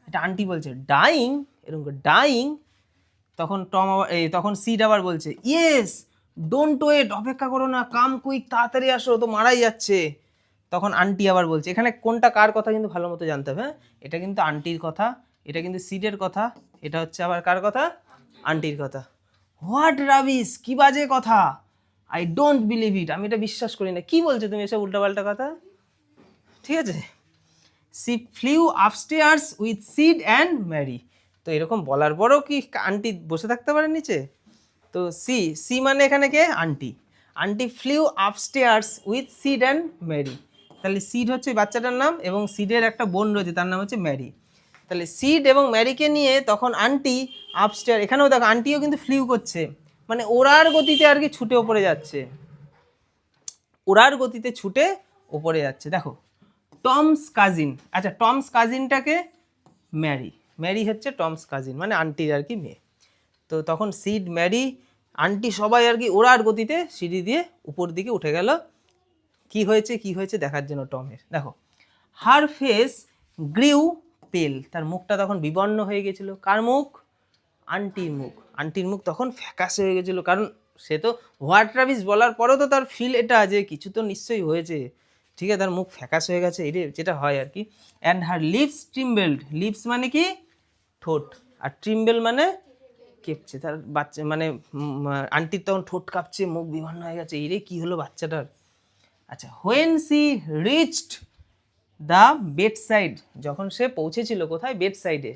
এটা আন্টি বলছে ডাইং, এরকম ডাইং। তখন তখন সিড আবার বলছে ইয়েস ডোন্ট ওয়েট, অপেক্ষা করো না, কাম কুইক, তাড়াতাড়ি আসো, তো মারাই যাচ্ছে। তখন আন্টি আবার বলছে, এখানে কোনটা কার কথা কিন্তু ভালো মতো জানতে হবে। এটা কিন্তু আন্টির কথা, এটা কিন্তু সিডের কথা, এটা হচ্ছে আবার কার কথা, আন্টির কথা। হোয়াট রাবিশ, কি বাজে কথা, আই ডোন্ট বিলিভ ইট, আমি এটা বিশ্বাস করি না। কি বলছো তুমি এসব উল্টাপাল্টা কথা। ঠিক আছে, Sid flew upstairs with Sid and Mary. তো এরকম বলার পরও কি আন্টি বসে থাকতে পারে নিচে। তো সি মানে এখানে কে, auntie flew upstairs with Sid and Mary. তাহলে সিড হচ্ছে বাচ্চাটার নাম, এবং সিডের একটা বোন রয়েছে তার নাম হচ্ছে ম্যারি। তাহলে সিড এবং ম্যারিকে নিয়ে তখন আন্টি আপস্টেয়ার, এখানেও দেখো আন্টিও কিন্তু ফ্লিউ করছে, মানে ওড়ার গতিতে আর কি ছুটে ওপরে যাচ্ছে, ওড়ার গতিতে ছুটে ওপরে যাচ্ছে। দেখো টমস কাজিন, আচ্ছা টমস কাজিনটাকে ম্যারি হচ্ছে টমস কাজিন, মানে আন্টির আর কি মেয়ে। তো তখন সিড ম্যারি আন্টি সবাই আর কি ওড়ার গতিতে সিঁড়ি দিয়ে উপর দিকে উঠে গেল। কি হয়েছে দেখার জন্য টমের, দেখো হার ফেস গ্রিউ পেল, তার মুখটা তখন বিবর্ণ হয়ে গেছিল। কার মুখ, আন্টির মুখ তখন ফ্যাকাশে হয়ে গেছিলো, কারণ সে তো হোয়াট রাবিশ বলার পরেও তো তার ফিল এটা যে কিছু তো নিশ্চয়ই হয়েছে। ঠিক আছে, তার মুখ ফ্যাকাশ হয়ে গেছে, এটা যেটা হয় আর কি। অ্যান্ড হার লিপস ট্রিম্বেলড, লিপস মানে কি ঠোঁট, আর ট্রিম্বেল মানে কেঁপছে, তার বাচ্চা মানে আন্টির তখন ঠোঁট কাঁপছে, মুখ বিবর্ণ হয়ে গেছে, এই রে কী হলো বাচ্চাটার। আচ্ছা, when she reached the bed side, যখন সে পৌঁছেছিল কোথায়, বেড সাইডে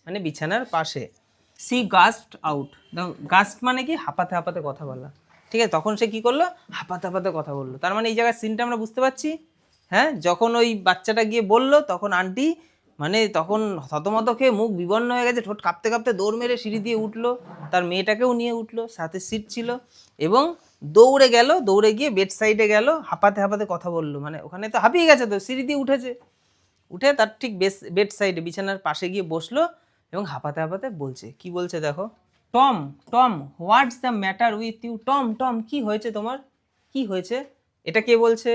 মানে বিছানার পাশে, সি গাস্পড আউট, গাস্প মানে কি, হাঁপাতে হাঁপাতে কথা বলা, ঠিক আছে, তখন সে কি করলো, হাঁপাতে হাঁপাতে কথা বললো। তার মানে এই জায়গায় সিনটা আমরা বুঝতে পারছি। হ্যাঁ, যখন ওই বাচ্চাটা গিয়ে বললো তখন আন্টি মানে তখন থতমত খেয়ে মুখ বিবর্ণ হয়ে গেছে, ঠোঁট কাঁপতে কাঁপতে দৌড় মেরে সিঁড়ি দিয়ে উঠলো, তার মেয়েটাকেও নিয়ে উঠলো, সাথে সিট ছিল, এবং দৌড়ে গেল, দৌড়ে গিয়ে বেড সাইডে গেল, হাঁপাতে হাঁপাতে কথা বললো, মানে ওখানে তো হাঁপিয়ে গেছে, তো সিঁড়ি দিয়ে উঠেছে, উঠে তার ঠিক বেড সাইডে বিছানার পাশে গিয়ে বসলো এবং হাঁপাতে হাঁপাতে বলছে, কি বলছে দেখো, Tom Tom what's the matter with you, Tom Tom কি হয়েছে তোমার, কি হয়েছে। এটা কে বলছে,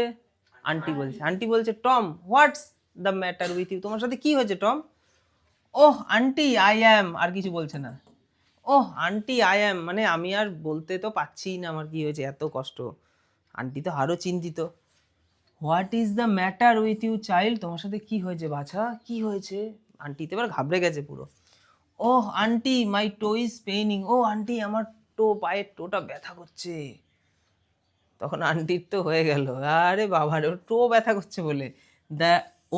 আন্টি বলছে। আন্টি বলছে Tom what's the matter with you, তোমার সাথে কি হয়েছে Tom. Oh auntie I am, আর কিছু বলছে না, ওহ আন্টি আই অ্যাম, মানে আমি আর বলতে তো পারছি না আমার কি হয়েছে, এত কষ্ট। আন্টি তো আরও চিন্তিত। What is the matter with you child, তোমার সাথে কি হয়েছে বাছা, কি হয়েছে। আন্টি তো এবার ঘাবড়ে গেছে পুরো। Oh auntie my toe is paining, oh auntie আমার পায়ের টোটা ব্যথা করছে। তখন আন্টির তো হয়ে গেল, আরে বাবার ওর টো ব্যথা করছে বলে। The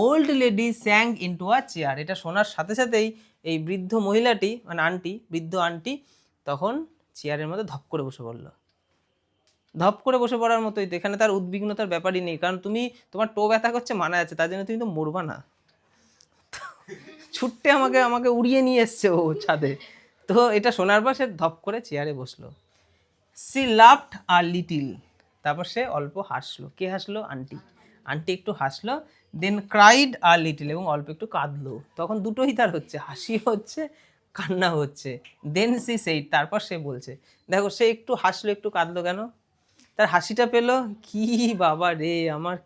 old lady স্যাং into a chair, এটা শোনার সাথে সাথেই এই বৃদ্ধ মহিলাটি মানে আন্টি, বৃদ্ধ আন্টি তখন চেয়ারের মধ্যে ধপ করে বসে পড়লো। ধপ করে বসে পড়ার মতোই তো, এখানে তার উদ্বিগ্নতার ব্যাপারই নেই, কারণ তোমার টো ব্যথা করছে মানা যাচ্ছে, তার জন্য তুমি তো মরবা না, ছুট্টে আমাকে উড়িয়ে নিয়ে এসছে ও ছাদে। তো এটা শোনার পর সে ধপ করে চেয়ারে বসলো। সি লাভড আ লিটিল, তারপর সে অল্প হাসলো। কে হাসলো, আন্টি। আন্টি একটু হাসলো। দেন ক্রাইড আ লিটিল, এবং অল্প একটু কাঁদলো। তখন দুটোই তার হচ্ছে, হাসি হচ্ছে, কান্না হচ্ছে। দেন সি সেইড, তারপর সে বলছে, দেখো সে একটু হাসলো একটু কাঁদলো কেন, তার হাসিটা পেলো কি বাবা রে আমার,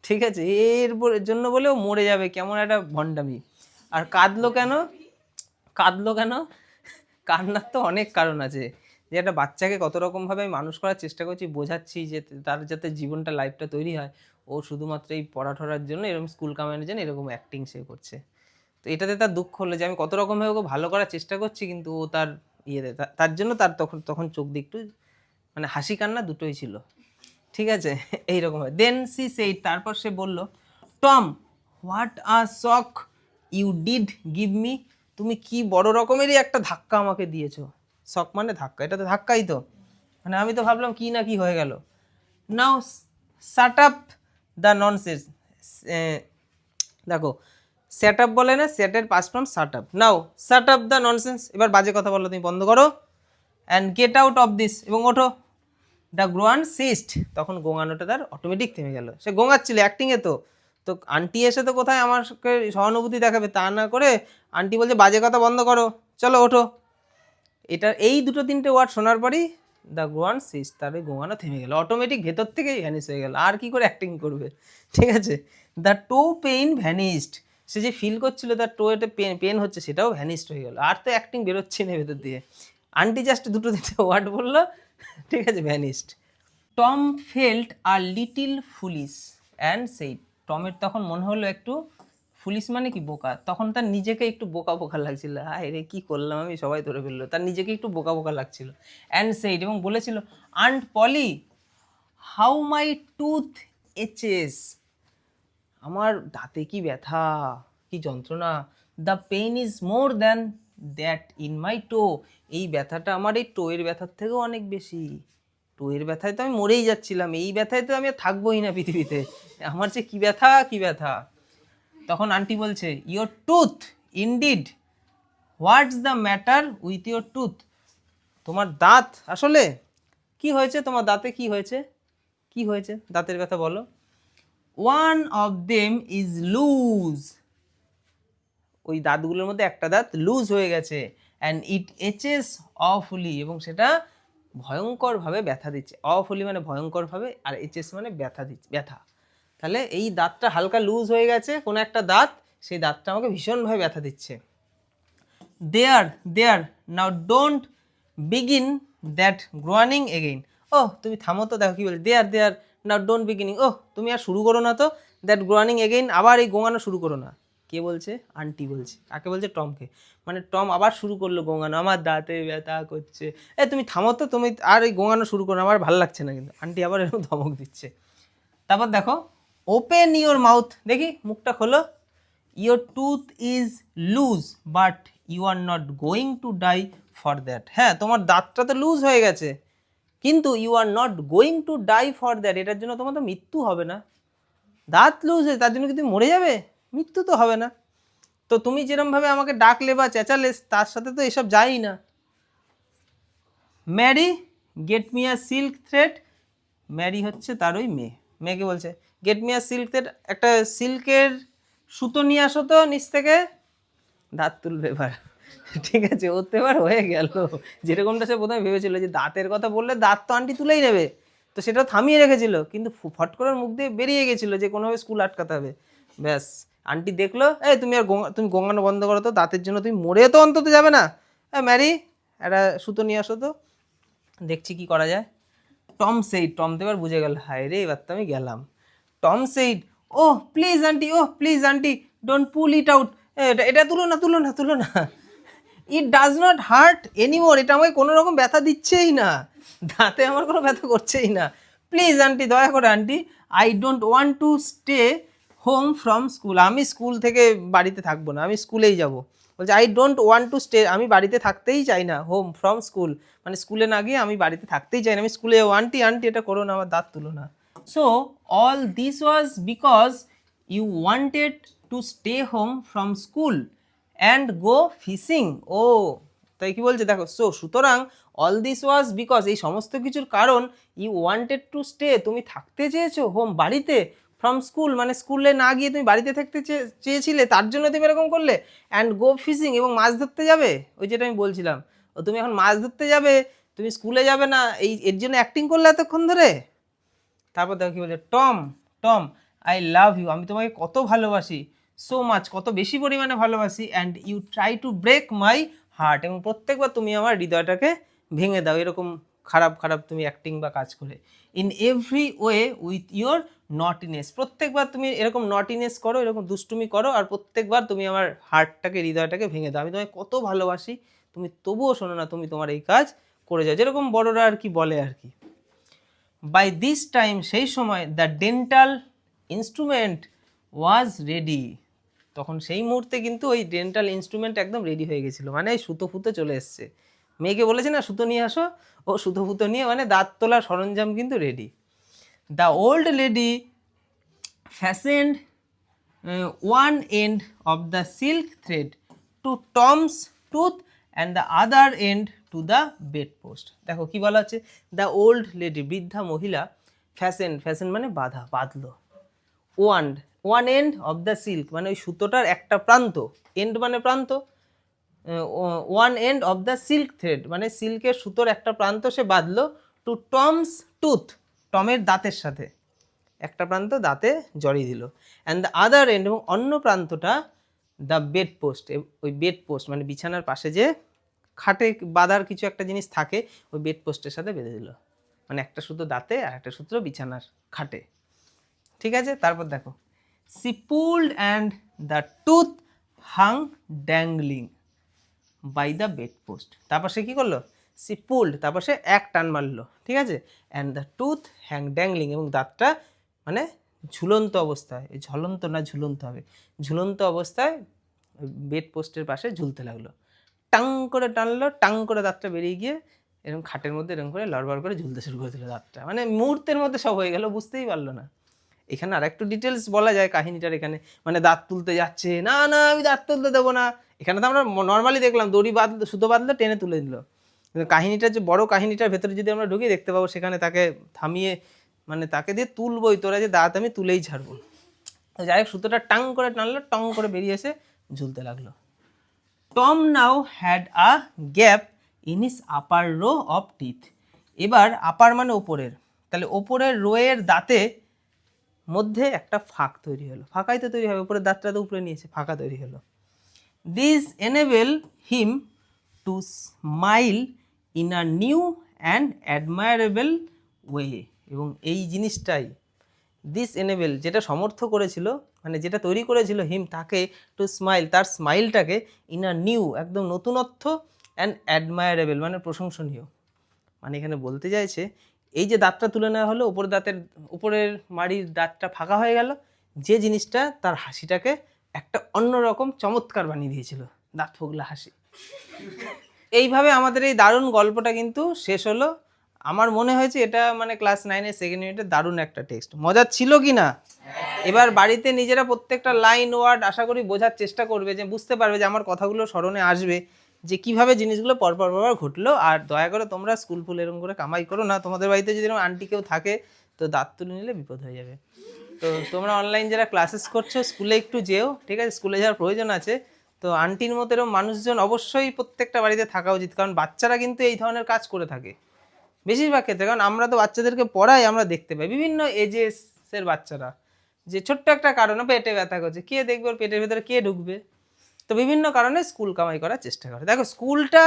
ঠিক আছে, এর জন্য বলেও মরে যাবে, কেমন একটা ভণ্ডামি। আর কাঁদলো কেন, কাঁদলো কেন, কান্নার তো অনেক কারণ আছে, যে একটা বাচ্চাকে কত রকমভাবে মানুষ করার চেষ্টা করছি, বোঝাচ্ছি যে তার যাতে জীবনটা লাইফটা তৈরি হয়, ও শুধুমাত্র এই পড়াঠড়ার জন্য এরকম স্কুল কামানোর জন্য এরকম অ্যাক্টিং সে করছে। তো এটাতে তার দুঃখ হলো যে আমি কত রকমভাবে ওকে ভালো করার চেষ্টা করছি, কিন্তু ও তার ইয়েতে তার জন্য তার তখন চোখ দিয়ে একটু মানে হাসি কান্না দুটোই ছিল, ঠিক আছে, এইরকম হয়। দেন সি সেইড, তারপর সে বলল, Tom what a shock you did give me, তুমি কি বড় রকমেরই একটা ধাক্কা আমাকে দিয়েছো। শক মানে ধাক্কা, এটা তো ধাক্কাই তো, মানে আমি তো ভাবলাম কি না কি হয়ে গেল। নাও শাট আপ দ্য ননসেন্স, দেখো সেট আপ বলে না, সেটের past form shut up. Now shut up the nonsense, এবার বাজে কথা বলো তুমি বন্ধ করো। And get out of this, এবং ওঠো। দ্য গ্রোয়ান সিস্ট, তখন গোঙানোটা তার অটোমেটিক থেমে গেল। সে গোঙাচ্ছিল অ্যাক্টিংয়ে, তো তো আন্টি এসে তো কোথায় আমাকে সহানুভূতি দেখাবে, তা না করে আন্টি বলছে বাজে কথা বন্ধ করো, চলো ওঠো। এটা এই দুটো তিনটে ওয়ার্ড শোনার পরই দ্য গ্রোয়ান সিস্ট, তার ওই গোঙানো থেমে গেল, অটোমেটিক ভেতর থেকেই ভ্যানিশ হয়ে গেল, আর কি করে অ্যাক্টিং করবে, ঠিক আছে। দ্য টো পেইন ভ্যানিশড, সে যে ফিল করছিল তার টো এতে পেন হচ্ছে, সেটাও ভ্যানিশড হয়ে গেল, আর তো অ্যাক্টিং বেরোচ্ছে না ভেতর দিয়ে। আন্টি জাস্ট দুটো তিনটে ওয়ার্ড বললো, ঠিক আছে, vanished. Tom felt a little foolish and said, টমের তখন মনে হলো একটু, ফুলিশ মানে কি বোকা, তখন তার নিজেকে একটু বোকা বোকা লাগছিল, হায় রে কী করলাম আমি, সবাই ধরে ফেললো, তার নিজেকে একটু বোকা বোকা লাগছিল। অ্যান্ড সেইড, এবং বলেছিল, aunt Polly how my tooth aches, আমার দাঁতে কি ব্যথা, কি যন্ত্রণা। The pain is more than that in my toe, এই ব্যথাটা আমার এই টোয়ের ব্যথার থেকেও অনেক বেশি, টোয়ের ব্যথায় তো আমি মরেই যাচ্ছিলাম, এই ব্যথায় তো আমি আর থাকবোই না পৃথিবীতে, আমার যে কি ব্যথা কি ব্যথা। তখন আন্টি বলছে, your tooth indeed, what's the matter with your tooth, তোমার দাঁত আসলে কি হয়েছে, তোমার দাঁতে কি হয়েছে, কি হয়েছে, দাঁতের ব্যথা বলো। One of them is loose, ওই দাঁতগুলোর মধ্যে একটা দাঁত লুজ হয়ে গেছে। অ্যান্ড ইট এচেস অফুলি, এবং সেটা ভয়ঙ্করভাবে ব্যথা দিচ্ছে। অফুলি মানে ভয়ঙ্করভাবে, আর এচেস মানে ব্যথা দিচ্ছে, ব্যথা। তাহলে এই দাঁতটা হালকা লুজ হয়ে গেছে, কোনো একটা দাঁত, সেই দাঁতটা আমাকে ভীষণভাবে ব্যথা দিচ্ছে। দেয়ার দেয়ার now don't begin that গ্রোয়ানিং again, ওহ তুমি থামো তো, দেখো কি বলে, দেয়ার দেয়ার নাও ডোন্ট বিগিনিং, ওহ তুমি আর শুরু করো না তো, দ্যাট গ্রোয়ানিং এগেইন, আবার এই গোঙানো শুরু করো না। কে বলছে? আন্টি বলছে। কাকে বলছে? টমকে। মানে টম আবার শুরু করলো গোঙানো, আমার দাঁতে ব্যথা করছে। তুমি থামো তো, তুমি আর এই গোঙানো শুরু করো, আমার ভালো লাগছে না কিন্তু। আন্টি আবার এরকম ধমক দিচ্ছে। তারপর দেখো, ওপেন ইওর মাউথ, দেখি মুখটা খোলো। Your tooth is loose but you are not going to die for that. হ্যাঁ, তোমার দাঁতটা তো লুজ হয়ে গেছে, কিন্তু you are not going to die for that, এটার জন্য তোমার তো মৃত্যু হবে না। দাঁত লুজ হয়ে তার জন্য কি তুমি মরে যাবে? মৃত্যু তো হবে না। তো তুমি যেরমভাবে আমাকে ডাকলে বা চেঁচালে, তার সাথে তো এসব যায়ই না। Mary get me a silk thread. Mary হচ্ছে তার ওই মেয়ে। মেয়েকে বলছে get me a silk thread, একটা সিল্কের সুতো নিয়ে আসো তো নিচ থেকে। দাঁত তুলবে এবার। ঠিক আছে, ওর তো এবার হয়ে গেল। যেরকমটা সে প্রথমে ভেবেছিল যে দাঁতের কথা বললে দাঁত তো আন্টি তুলেই নেবে, তো সেটা থামিয়ে রেখেছিল, কিন্তু ফট করে মুখ দিয়ে বেরিয়ে গেছিলো যে কোনোভাবে স্কুল আটকাতে হবে। ব্যাস, আন্টি দেখলো, তুমি আর তুমি গোঙানো বন্ধ করো তো, দাঁতের জন্য তুমি মরে তো অন্তত যাবে না। ম্যারি, একটা সুতো নিয়ে আসো তো, দেখছি কি করা যায়। টম সেইড, টম তো এবার বুঝে গেল, হায় রে এবার তো আমি গেলাম। Tom said, oh please auntie, oh please auntie, don't pull it out. এটা তুলো না, তুলো না, তুলো না। It does not hurt anymore, এটা আমাকে কোনো রকম ব্যথা দিচ্ছেই না, দাঁতে আমার কোনো ব্যথা করছেই না। প্লিজ আন্টি, দয়া করে aunty, I don't want to stay home from school, আমি স্কুল থেকে বাড়িতে থাকবো না, আমি স্কুলেই যাব। বলছে I don't want to stay, আমি বাড়িতে থাকতেই চাই না, হোম ফ্রম স্কুল মানে স্কুলে না গিয়ে আমি বাড়িতে থাকতেই চাই না, আমি স্কুলে যাবো। আন্টি আন্টি এটা করো না, আমার দাঁত তুলো না। So all this was because you wanted to stay home from school and go fishing. ও তাই কি বলছে দেখো, সো সুতরাং অল দিস ওয়াজ বিকজ, এই সমস্ত কিছুর কারণ, ইউ ওয়ান্টেড টু স্টে, তুমি থাকতে চেয়েছো, হোম বাড়িতে, ফ্রম স্কুল মানে স্কুলে না গিয়ে তুমি বাড়িতে থাকতে চেয়েছিলে, তার জন্য তুমি এরকম করলে। অ্যান্ড গো ফিশিং, এবং মাছ ধরতে যাবে, ওই যেটা আমি বলছিলাম, ও তুমি এখন মাছ ধরতে যাবে, তুমি স্কুলে যাবে না, এর জন্য অ্যাক্টিং করলে এতক্ষণ ধরে। তারপর দেখো কি বলছে, Tom Tom I love you, আমি তোমাকে কত ভালোবাসি, সো মাচ, কত বেশি পরিমাণে ভালোবাসি, and you try to break my heart, এবং প্রত্যেকবার তুমি আমার হৃদয়টাকে ভেঙে দাও এরকম খারাপ খারাপ তুমি অ্যাক্টিং বা কাজ করে। In every way with your নটিনেস, প্রত্যেকবার তুমি এরকম নটিনেস করো, এরকম দুষ্টুমি করো, আর প্রত্যেকবার তুমি আমার হার্টটাকে, হৃদয়টাকে ভেঙে দাও। আমি তোমাকে কত ভালোবাসি, তুমি তবুও শোনো না, তুমি তোমার এই কাজ করে যাও, যেরকম বড়রা আর কি বলে আর কি। বাই দিস টাইম, সেই সময়, the dental instrument was ready, তখন সেই মুহূর্তে কিন্তু ওই ডেন্টাল ইনস্ট্রুমেন্ট একদম রেডি হয়ে গেছিলো, মানে সুতো ফুতো চলে এসছে। মেয়েকে বলেছে না সুতো নিয়ে আসো, ও সুতো ফুতো নিয়ে মানে দাঁত তোলার সরঞ্জাম কিন্তু ready. The old lady fastened one end of the silk thread to Tom's tooth and the other end to the bed post. দেখো কি বলা হচ্ছে, দ্য ওল্ড লেডি, বৃদ্ধা মহিলা, ফ্যাশন, ফ্যাশন মানে বাঁধা, বাঁধলো, one end of the silk মানে ওই সুতোটার একটা প্রান্ত, এন্ড মানে প্রান্ত, one end of the silk thread মানে সিল্কের সুতোর একটা প্রান্ত সে বাঁধলো, টু টমস টুথ, টমের দাঁতের সাথে একটা প্রান্ত দাঁতে জড়িয়ে দিল, অ্যান্ড দ্য আদার এন্ড, এবং অন্য প্রান্তটা দ্য বেড পোস্ট, ওই বেড পোস্ট মানে বিছানার পাশে যে খাটে বাঁধার কিছু একটা জিনিস থাকে, ওই বেড পোস্টের সাথে বেঁধে দিল, মানে একটা সুতো দাঁতে আর একটা সূত্র বিছানার খাটে। ঠিক আছে, তারপর দেখো, she pulled and the tooth hung dangling by the bed post. তারপর সে কী করলো, সি পুলড, তারপর সে এক টান মারলো, ঠিক আছে, and the tooth hang dangling, এবং দাঁতটা মানে ঝুলন্ত অবস্থায়, ঝলন্ত না ঝুলন্ত হবে, ঝুলন্ত অবস্থায় বেড পোস্টের পাশে ঝুলতে লাগলো। টাং করে টানলো, টাং করে দাঁতটা বেরিয়ে গিয়ে এরকম খাটের মধ্যে এরকম করে লড়বড় করে ঝুলতে শুরু করে দিল দাঁতটা, মানে মুহূর্তের মধ্যে সব হয়ে গেল, বুঝতেই পারলো না। এখানে আর একটু ডিটেলস বলা যায় কাহিনীটার, এখানে মানে দাঁত তুলতে যাচ্ছে, না না আমি দাঁত তুলতে দেবো না, এখানে তো আমরা নর্মালি দেখলাম দড়ি বাঁধলো, সুতো বাঁধলো, টেনে তুলে দিল, কিন্তু কাহিনীটার যে বড় কাহিনীটার ভেতরে যদি আমরা ঢুকে দেখতে পাবো, সেখানে তাকে থামিয়ে মানে তাকে দিয়ে তুলবই, তোরা যে দাঁত আমি তুলেই ছাড়বো। তো যাই হোক, সুতোটা টাং করে টানলো, টং করে বেরিয়ে এসে ঝুলতে লাগলো। Tom now had a gap in his upper row of teeth, এবার আপার মানে ওপরের, তাহলে ওপরের রোয়ের দাঁতে মধ্যে একটা ফাঁক তৈরি হলো, ফাঁকাই তো তৈরি হবে, উপরের দাঁতটা তো উপরে নিয়েছে, ফাঁকা তৈরি হলো। This enable him to smile in a new and admirable way, এবং এই জিনিসটাই দিস এনেবল যেটা সমর্থ করেছিল মানে যেটা তৈরি করেছিল হিম, তাকে টু স্মাইল, তার স্মাইলটাকে ইন আ নিউ, একদম নতুনত্ব অ্যান্ড অ্যাডমায়ারেবল মানে প্রশংসনীয়। মানে এখানে বলতে চাইছে এই যে দাঁতটা তুলে নেওয়া হলো, উপরের মাড়ির দাঁতটা ফাঁকা হয়ে গেল, যে জিনিসটা তার হাসিটাকে একটা অন্যরকম চমৎকার বানিয়ে দিয়েছিল, দাঁত ফোগলা হাসি। এইভাবে আমাদের এই দারুণ গল্পটা কিন্তু শেষ হলো। আমার মনে হয়েছে এটা মানে ক্লাস 9-এর সেকেন্ড ইউনিটে দারুণ একটা টেক্সট। মজার ছিল কি না? এবার বাড়িতে নিজেরা প্রত্যেকটা লাইন ওয়ার্ড আশা করি বোঝার চেষ্টা করবে, যে বুঝতে পারবে যে আমার কথাগুলো স্মরণে আসবে, যে কিভাবে জিনিসগুলো পরপর ঘটলো। আর দয়া করে তোমরা স্কুল ফুল এরকম করে কামাই করো না। তোমাদের বাড়িতে যদি এরকম আন্টি কেউ থাকে তো দাঁত তুলে নিলে বিপদ হয়ে যাবে। তো তোমরা অনলাইন যারা ক্লাসেস করছো স্কুলে একটু যেও, ঠিক আছে? স্কুলে যাওয়ার প্রয়োজন আছে। তো আন্টির মতো এরকম মানুষজন অবশ্যই প্রত্যেকটা বাড়িতে থাকা উচিত, কারণ বাচ্চারা কিন্তু এই ধরনের কাজ করে থাকে বেশিরভাগ ক্ষেত্রে। কারণ আমরা তো বাচ্চাদেরকে পড়াই, আমরা দেখতে পাই বিভিন্ন এজেসের বাচ্চারা যে ছোট্ট একটা কারণে পেটে ব্যথা করছে, কে দেখবে ওর পেটের ভেতরে কে ঢুকবে, তো বিভিন্ন কারণে স্কুল কামাই করার চেষ্টা করে। দেখো স্কুলটা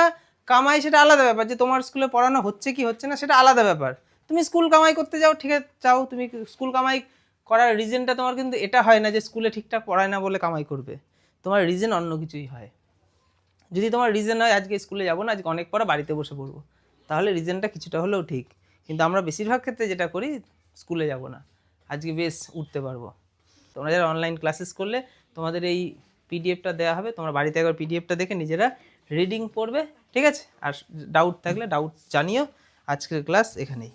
কামাই সেটা আলাদা ব্যাপার, যে তোমার স্কুলে পড়ানো হচ্ছে কি হচ্ছে না সেটা আলাদা ব্যাপার। তুমি স্কুল কামাই করতে যাও, ঠিক আছে চাও, তুমি স্কুল কামাই করার রিজনটা তোমার কিন্তু এটা হয় না যে স্কুলে ঠিকঠাক পড়ায় না বলে কামাই করবে, তোমার রিজন অন্য কিছুই হয়। যদি তোমার রিজন হয় আজকে স্কুলে যাবো না, আজকে অনেক পরে বাড়িতে বসে পড়বো, তাহলে রিজনটা কিছুটা হলেও ঠিক। কিন্তু আমরা বেশিরভাগ ক্ষেত্রে যেটা করি, স্কুলে যাব না, আজকে বেশ উঠতে পারবো। তোমরা যারা অনলাইন ক্লাসেস করলে তোমাদের এই পিডিএফটা দেওয়া হবে, তোমরা বাড়িতে একবার পিডিএফটা দেখে নিজেরা রিডিং পড়বে, ঠিক আছে? আর ডাউট থাকলে ডাউট জানিও। আজকের ক্লাস এখানেই।